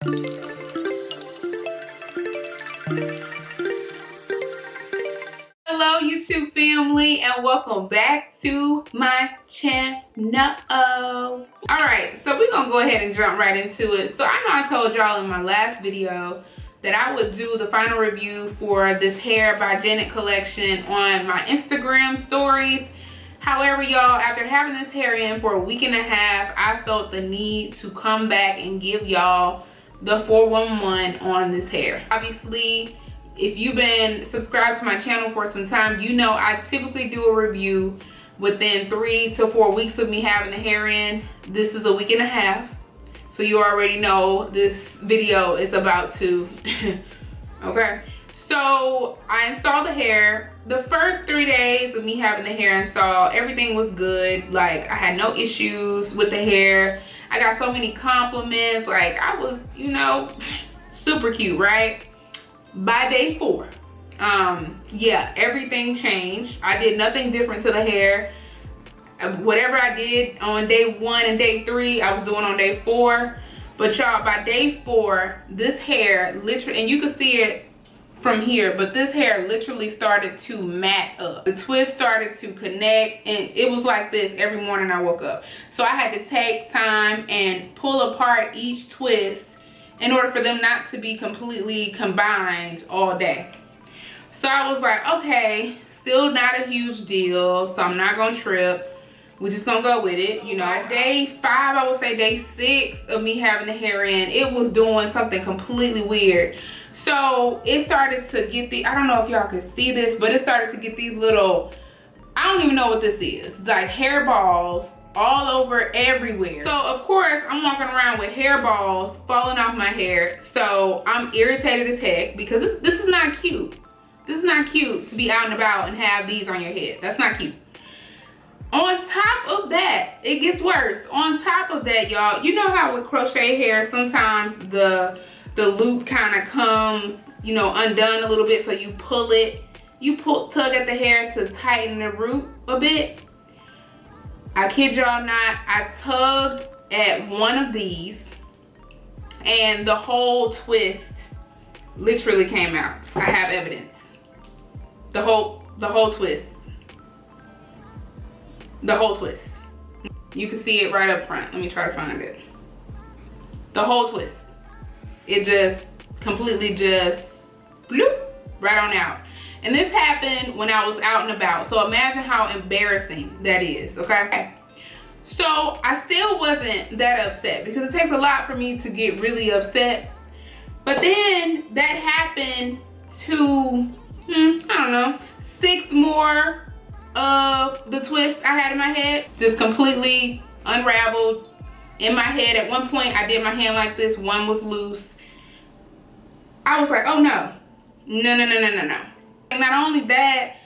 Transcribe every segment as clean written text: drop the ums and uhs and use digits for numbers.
Hello YouTube family, and welcome back to my channel. Alright, so we're gonna go ahead and jump right into it. So I know I told y'all in my last video that I would do the final review for this hair by Janet collection on my Instagram stories. However, y'all, after having this hair in for a week and a half, I felt the need to come back and give y'all the 411 on this hair. Obviously, if you've been subscribed to my channel for some time, you know I typically do a review within 3 to 4 weeks of me having the hair in. This is a week and a half, so you already know this video is about to okay. So I installed the hair. The first 3 days of me having the hair installed, everything was good. Like, I had no issues with the hair. I got so many compliments. Like, I was, you know, super cute, right? By day 4, yeah, everything changed. I did nothing different to the hair. Whatever I did on day 1 and day 3, I was doing on day 4. But y'all, by day 4, this hair literally, and you can see it from here, but this hair literally started to mat up. The twist started to connect, and it was like this every morning I woke up. So I had to take time and pull apart each twist in order for them not to be completely combined all day. So I was like, okay, still not a huge deal, so I'm not gonna trip. We're just gonna go with it, you know. Day 5, I would say day 6 of me having the hair in, it was doing something completely weird. So it started to get I don't know if y'all can see this, but it started to get these little, I don't even know what this is, like hair balls all over everywhere. So of course I'm walking around with hair balls falling off my hair. So I'm irritated as heck because this is not cute. This is not cute to be out and about and have these on your head. That's not cute. On top of that, it gets worse. On top of that, y'all, you know how with crochet hair sometimes the loop kind of comes, you know, undone a little bit, so you pull it, tug at the hair to tighten the root a bit. I kid y'all not, I tugged at one of these and the whole twist literally came out. I have evidence. The whole twist. The whole twist. You can see it right up front. Let me try to find it. The whole twist. It just completely just bloop, right on out. And this happened when I was out and about. So imagine how embarrassing that is, okay? So I still wasn't that upset because it takes a lot for me to get really upset. But then that happened to, I don't know, 6 more of the twists I had in my head. Just completely unraveled in my head. At one point I did my hand like this, one was loose. I was like, oh no. No. And not only that,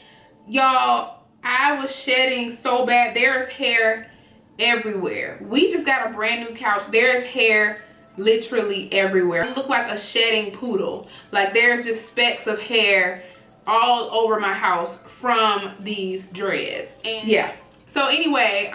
y'all, I was shedding so bad. There's hair everywhere. We just got a brand new couch. There's hair literally everywhere. I look like a shedding poodle. Like, there's just specks of hair all over my house from these dreads. And yeah. So anyway,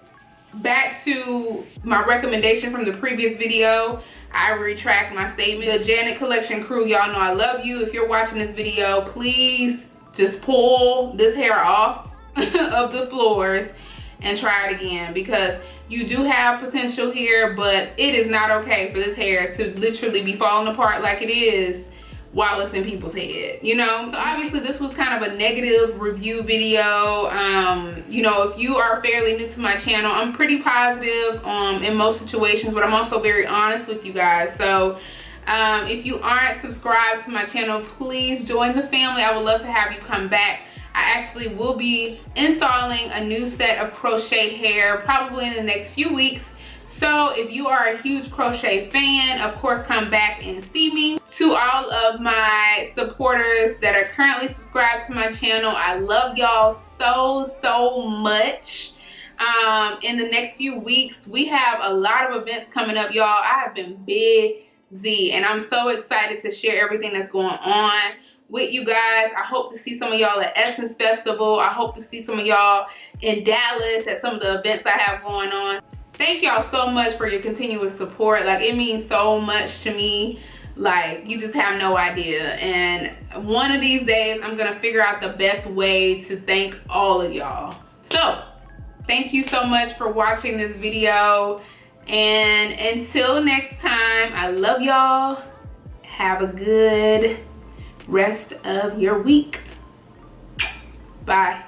back to my recommendation from the previous video. I retract my statement. The Janet collection crew, y'all know I love you. If you're watching this video, please just pull this hair off of the floors and try it again, because you do have potential here, but it is not okay for this hair to literally be falling apart like it is while it's in people's head, you know. So obviously this was kind of a negative review video. You know, if you are fairly new to my channel, I'm pretty positive in most situations, but I'm also very honest with you guys. So if you aren't subscribed to my channel, please join the family. I would love to have you come back. I actually will be installing a new set of crochet hair probably in the next few weeks. So if you are a huge crochet fan, of course, come back and see me. To all of my supporters that are currently subscribed to my channel, I love y'all so much. In the next few weeks, we have a lot of events coming up, y'all. I have been busy and I'm so excited to share everything that's going on with you guys. I hope to see some of y'all at Essence Festival. I hope to see some of y'all in Dallas at some of the events I have going on. Thank y'all so much for your continuous support. Like, it means so much to me. Like, you just have no idea. And one of these days, I'm gonna figure out the best way to thank all of y'all. So, thank you so much for watching this video. And until next time, I love y'all. Have a good rest of your week. Bye.